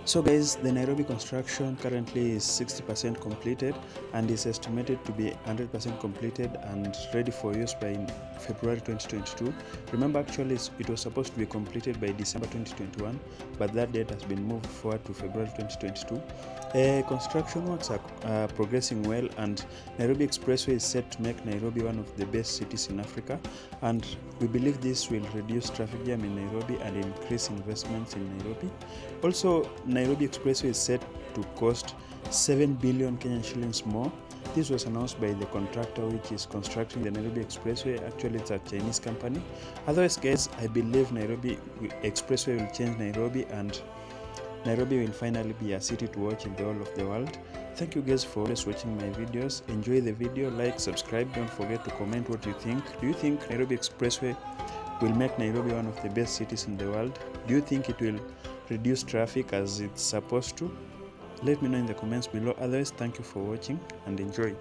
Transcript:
So guys, the Nairobi construction currently is 60% completed and is estimated to be 100% completed and ready for use by February 2022. Remember, actually it was supposed to be completed by December 2021, but that date has been moved forward to February 2022. Construction works are progressing well, and Nairobi Expressway is set to make Nairobi one of the best cities in Africa, and we believe this will reduce traffic jam in Nairobi and increase investments in Nairobi. Also, Nairobi Expressway is set to cost 7 billion Kenyan shillings more. This was announced by the contractor which is constructing the Nairobi Expressway. Actually, it's a Chinese company. Otherwise, guys, I believe Nairobi Expressway will change Nairobi, and Nairobi will finally be a city to watch in the whole of the world. Thank you guys for always watching my videos. Enjoy the video, like, subscribe. Don't forget to comment what you think. Do you think Nairobi Expressway will make Nairobi one of the best cities in the world? Do you think it will reduce traffic as it's supposed to? Let me know in the comments below. Otherwise, thank you for watching and enjoy.